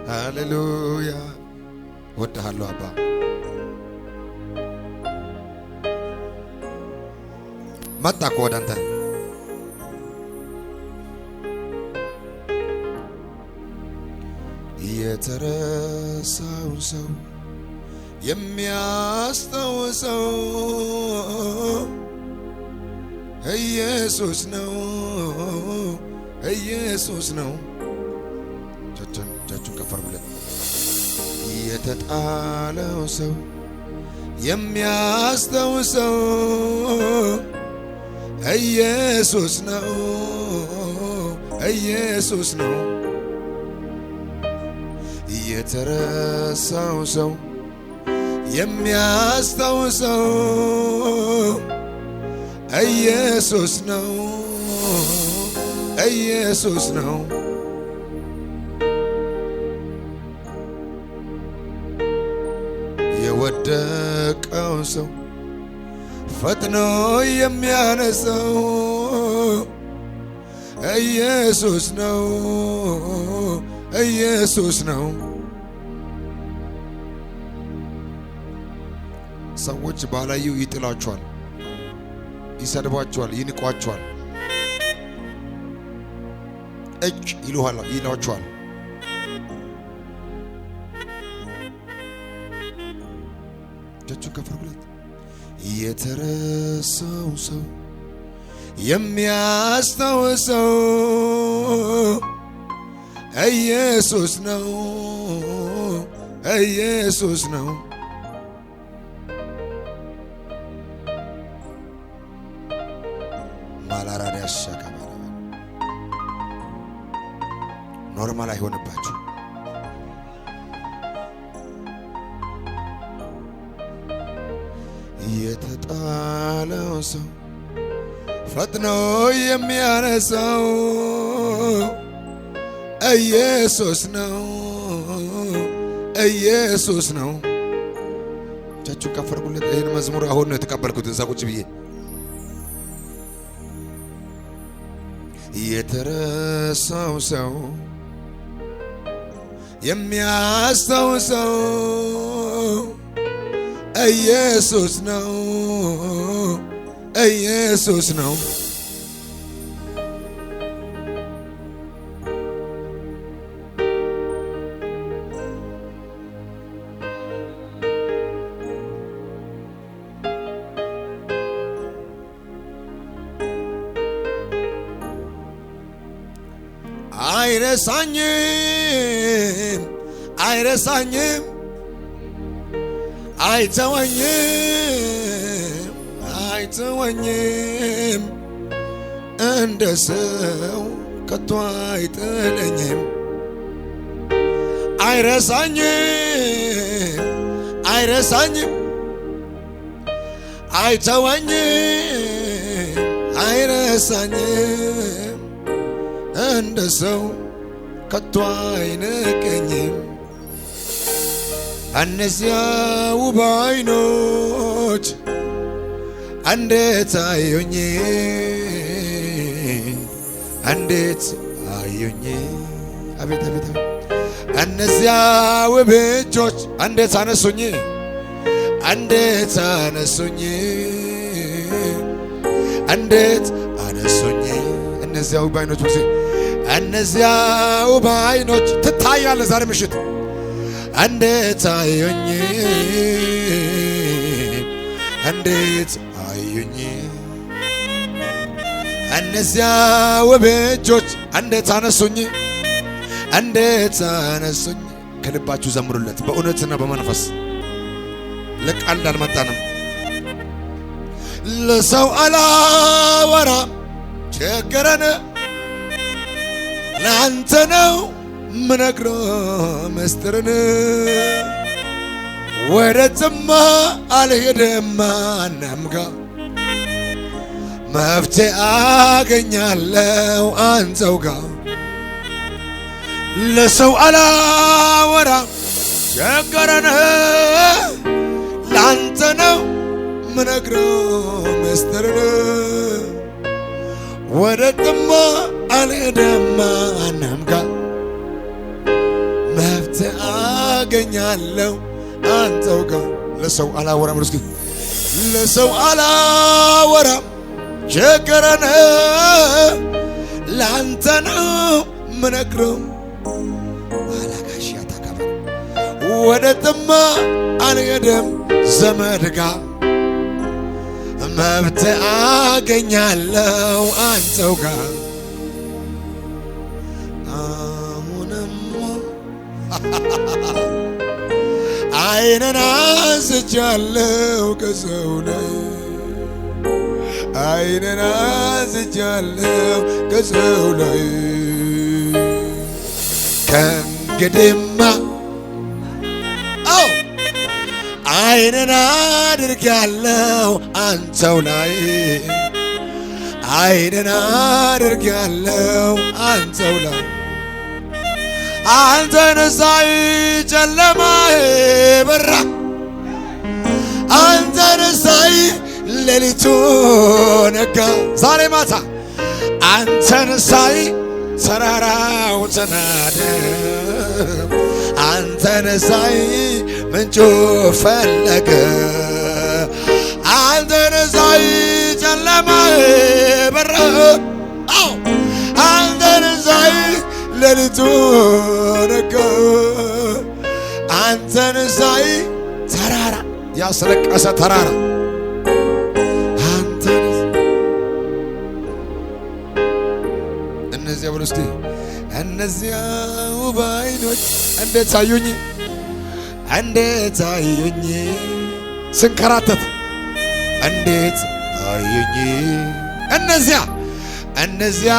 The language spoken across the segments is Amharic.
ሃሌሉያ ወድሃለሁ አባ መጣ እኮ ወደ አንተ የተረሳው ሰው የሚያስታውሰው ኢየሱስ ነው ኢየሱስ ነው ጃቹ ከፈር ብለን የተጣለው ሰው የሚያስታውሰው ኢየሱስ ነው ኢየሱስ ነው የተረሳው ሰው የሚያስታውሰው ኢየሱስ ነው ኢየሱስ ነው የወደቀው ሰው ፈጥኖ የሚያነሳው ኢየሱስ ነው ኢየሱስ ነው ሰዎች ባላዩ ይጥላቸዋል ይሰድባቸዋል ይንቋቸዋል እጭ ይሏቸዋል ጀቹ ከፈር ብለት የተረሳው ሰው የሚያስታውሰው ኢየሱስ ነው ኢየሱስ ነው ማላራዳ ያሻከማል ኖርማል አይሆንባችሁ የተጣለው ሰው ፈጥኖ የሚያነሳው ኢየሱስ ነው ኢየሱስ ነው ጃቹ ከፈርኩለት ይሄን መዝሙር አሁን ነው የተቀበልኩት እዛ ቁጭ ብዬ የተረሳው ሰው የሚያስታውሰው ኢየሱስ ነው ኢየሱስ ነው አይረሳኝም አይረሳኝም አይተወኝም አይተወኝም እንደ ሰው ከቶ አይጥለኝም አይረሳኝም አይረሳኝም አይተወኝም አይረሳኝም እንደ ሰው ከቶ አይንቀኝም እነዚያ ውብ ዓይኖች እንዴት አዩኝ እንዴት አዩኝ አቤት አቤት እነዚያ ውብ እጆች እንዴት አነሱኝ እንዴት አነሱኝ እንዴት አነሱኝ እነዚያ ውብ ዓይኖች እነዚያ ውብ ዓይኖች ትታያለህ ዛሬ ምሽት እንዴት አዩኝ እንዴት አዩኝ እነዚያ ውብ እጆች እንዴት አነሱኝ እንዴት አነሱኝ ከልባችሁ ዘምሩለት በእውነትና በመንፈስ ለቃል አልመጣንም ለሰው አላወራ ቸገረን ላንተ ነው ምነግረው ምስጢርን ወደ ጽማ አልሄድም ማንም ጋር መፍትሄ አገኛለሁ አንተው ጋር ለሰው አላወራ ቸገረን ላንተ ነው ምነግረው ምስጢርን ወደ ጽማ አልሄድም ማንም ጋር መፍትሄ አገኛለሁ አንተው ጋር። ለሰው አላወራም እስኪ ለሰው አላወራም ቸገረን ላንተ ነው ምነግረው አላጋሽያ ታካፈ ወደ ጥማ አልሄድም ዘመድ ጋር መብት አገኛለሁ አንተው ጋር። አሁንም አይንን አንስቻለሁ ከሰው ላይ አይንን አንስቻለሁ ከሰው ላይ ከእንግዲህማ አይንን አድርጌያለሁ አንተው ላይ አይንን አድርጌያለሁ አንተው ላይ አንተን ሳይ ጨለማዬ በራ አንተን ሳይ ሌሊቱ ነጋ ዛሬ ማታ አንተን ሳይ ተራራው ተናደ አንተን ሳይ ምንጩ ፈለገ አንተን ሳይ ጨለማዬ በራ አንተን ሳይ ሌሊቱ ነጋ አንተን ሳይ ተራራ ያስለቀሰ ተራራ አንተን እነዚያ ብሉስቲ እነዚያ ውብ ዓይኖች እንዴት ሳዩኝ እንዴት አዩኝ ስንከራተት እንዴት አዩኝ እነዚያ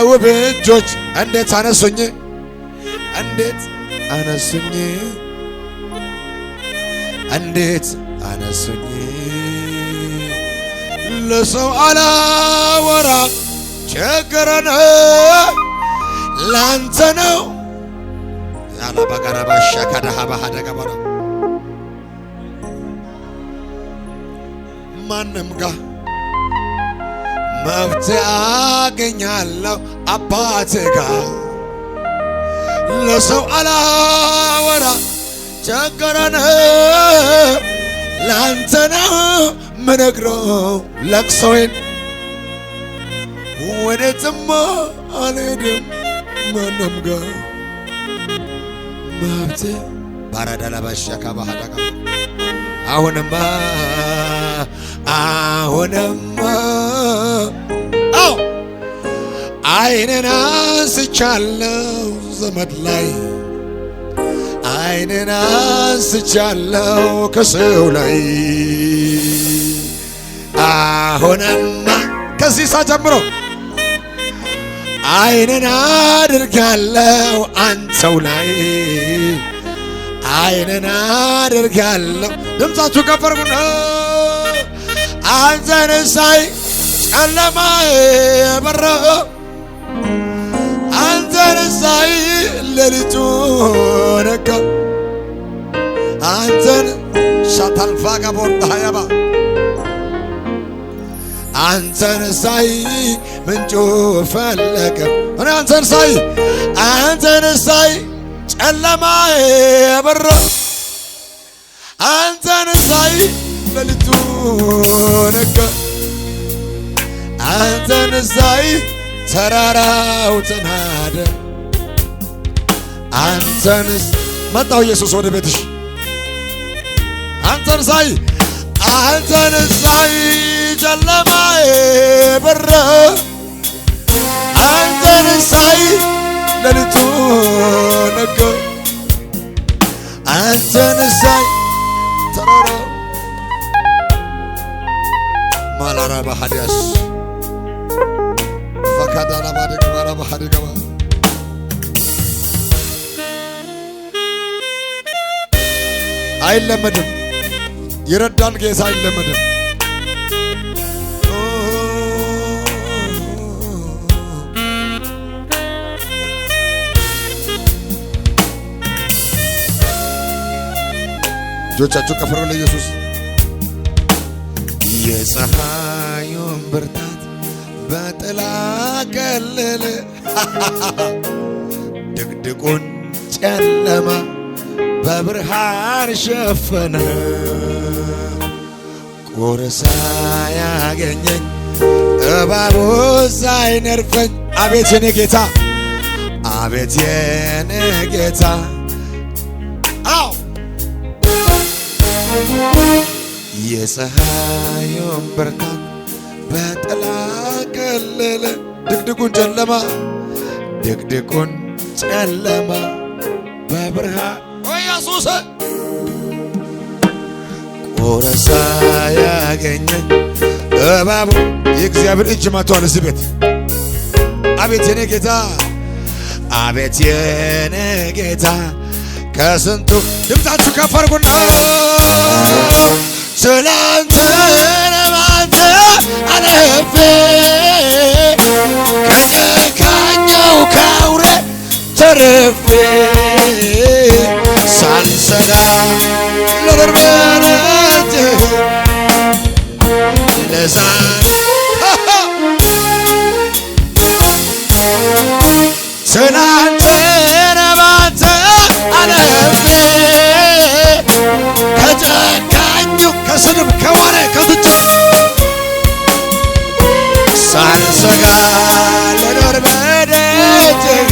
ውብ እጆች እንዴት አነሱኝ እንዴት አነሱኝ እንዴት አነሱኝ ለሰው አላወራ ቸገረን ላንተ ነው ያላ ባጋራባ ሻካዳሃ ባሃደጋባራ ማንም ጋር መብት አገኛለሁ አባቴ ጋር ለሰው አላወራ ቸገረን ላንተ ነው ምነግረው ለቅሶዬን ወዴትም አልሄድም ማንም ጋር መብት ባራዳላባሻካ ባህዳጋ አሁንማ አይንን አንስቻለሁ ዘመድ ላይ አይንን አንስቻለሁ ከሰው ላይ አሁንማ ከዚህ ሰዓት ጀምሮ አይንን አድርጋለሁ አንተው ላይ አይንን አድርጋለሁ ድምፃችሁ ከፍ አድርጉና አንተን ሳይ ጨለማዬ በራ አንተን ሳይ ሌሊቱ ነጋ አንተን ሻታልፋ ጋቦርታ ያባ አንተን ሳይ ምንጩ ፈለገ እኔ አንተን ሳይ ጨለማዬ በራ አንተን ሳይ ሌሊቱ ነጋ አንተን ሳይ ተራራው ተናደ አንተንስ መጣው ኢየሱስ ወደ ቤትሽ አንተን ሳይ ጨለማዬ በራ አንተን ሳይ ሌሊቱ ነጋ አንተን ሳይ ተራራው ማላራ ባህዲያስ ፈካዳና ባደግ ማራ ባህዲገባ አይለመድም ይረዳን ጌታ አይለመድም እጆቻችሁ ከፈሩ ለኢየሱስ የፀሐዩን ብርታት በጥላ ከለለ ድቅድቁን ጨለማ በብርሃን ሸፈነ ቁርሳ ያገኘኝ እባቡ ሳይነርፈኝ አቤት የኔ ጌታ አቤት የኔ ጌታ አው የፀሐዩን ብርሃን በጥላ ከለለ ድቅድቁን ጨለማ በብርሃን ኢየሱስ ቁርሳ ያገኘኝ እባቡ የእግዚአብሔር እጅ መጥቷል እዚህ ቤት አቤት የኔ ጌታ አቤት የኔ ጌታ ከስንቱ ድምፃችሁ ከፍ አድርጉና ስላንተ ለማንተ አለፌ ከጨካኛው ካውሬ ተርፌ ሳልሰጋ ለበርበረት ለዛሬ ስላንተ ለማንተ አለፌ ከጨካኙ ከስድብ ከወሬ ከቱቻ ሳልሰጋ ልኖር በደጅህ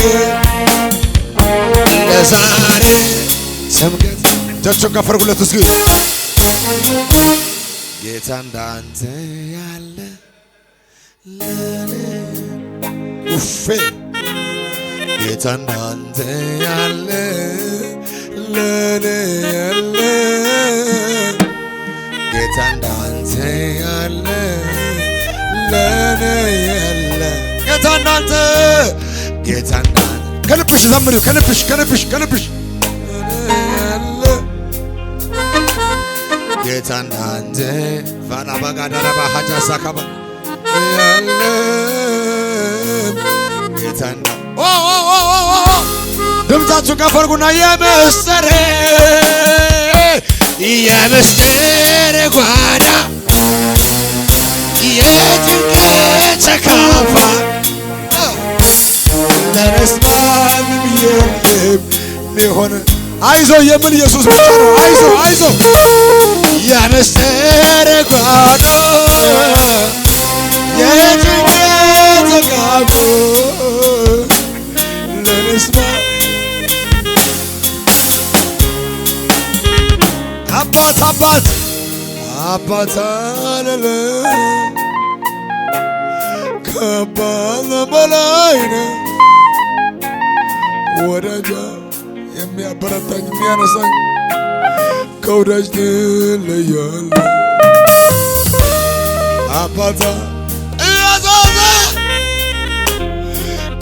ለዛሬ ስምገት እጃችሁን ከፍ አድርጉለት እስኪ ጌታ እንዳንተ ያለ ለኔ ውፌ ጌታ እንዳንተ ያለ ለኔ ያለ ጌታ እንዳንተ ያለ ለኔ ያለ ጌታ እንዳንተ ከልብሽ ዘምሪው ከልብሽ ያለ ጌታ እንዳንተ ፋናባጋዳራ ባሃጃ ሳካባ ያለ ጌታ ድምፃችሁ ከፍ አድርጉና የምስጢር ጓዳ የጭንቄ ተካፋይ ለእኔስ ማንም የለም ሊሆን አይዞ የምን ኢየሱስ ብቻ ነው አይዞ የምስጢር ጓዳ የጭንቄ ተካፋይ ለእኔስ አባት አለለ ከአባት በላይ ነህ ወዳጃ የሚያበረታኝ የሚያነሳኝ ከወዳጅ ትለያለህ አባታ እያዛዘ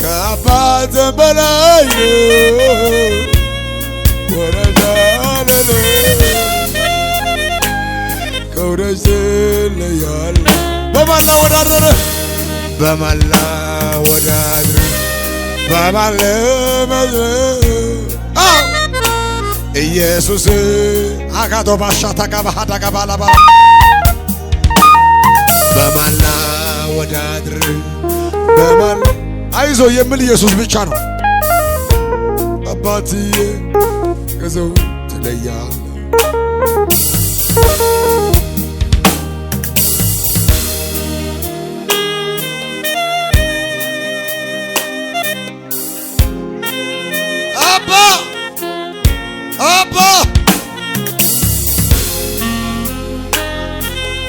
ከአባት በላይ ነህ ወዳጃ አለለ ከወዳጅ ትለያለህ በማላ ወዳድረህ በማለ ኢየሱስ አካቶ ባሻታ ካባሃዳ ካባላባ በማላ ወዳድር በማል አይዞ የሚል ኢየሱስ ብቻ ነው አባትዬ ከሰው ትለያለህ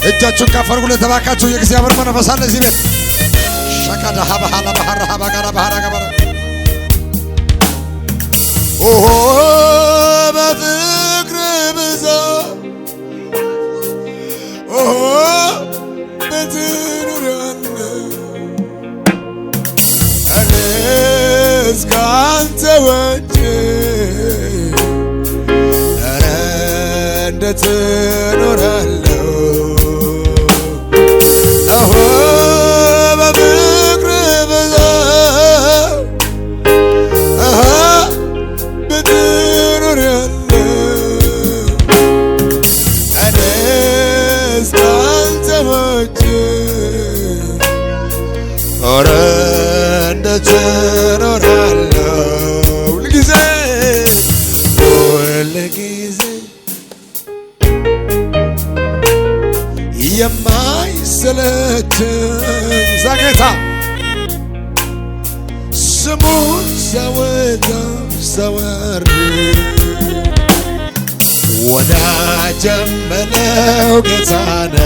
እጃችሁን ከፍ አድርጉለት ተባካችሁ የእግዚአብሔር መንፈስ አለ እዚህ ቤት ሸካዳ ሀባሃላ ባህራ ሀባጋራ ባህራ ገበረ ኦሆ በፍቅር ብዛት ኦሆ በትኑራለ እኔስ ካንተ ውጭ ኧረ እንዴት እኖራለሁ በፍቅር ብዛት በትኑራለ እኔስ ካንተ ውጭ ኧረ እንዴት እኖራለሁ ሁልጊዜ ጊዜ የማይሰለቸኝ ዛጌታ ስሙን ሰወርድ ወዳጅ የምለው ጌታ ነው።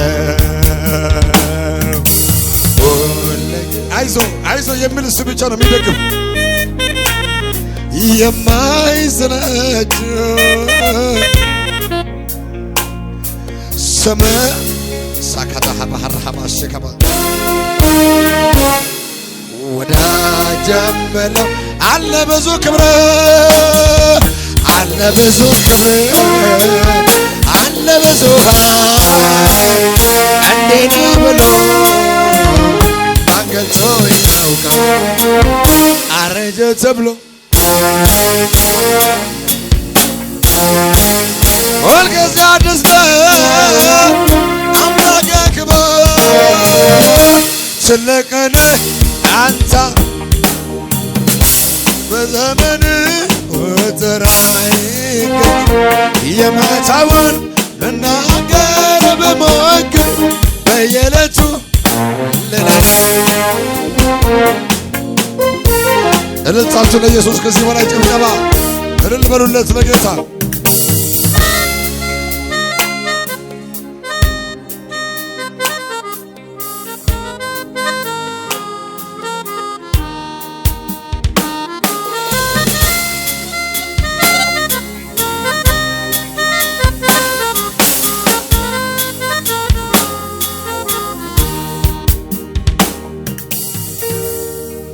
አይዞ የሚል እሱ ብቻ ነው የሚደግፍ የማይሰለች ስም ሳካታ ሀባሀራሀባ ሸከባ ወዳጅ የምለው አለ ብዙ ክብር አለ ብዙ ክብር አለ ብዙ እንዴት ብሎ ማንገልጾ ያውቃል አረጀ ተብሎ ሁልጊዜ አዲስ አምላክ ክብር ትልቅ ነህ አንተ በዘመን ቁጥር አይገኝ የማታውን እናገር በሞግር በየዕለቱ እልልታችሁ ለኢየሱስ ከዚህ በላይ ጭብጨባ እልል በሉለት ለጌታ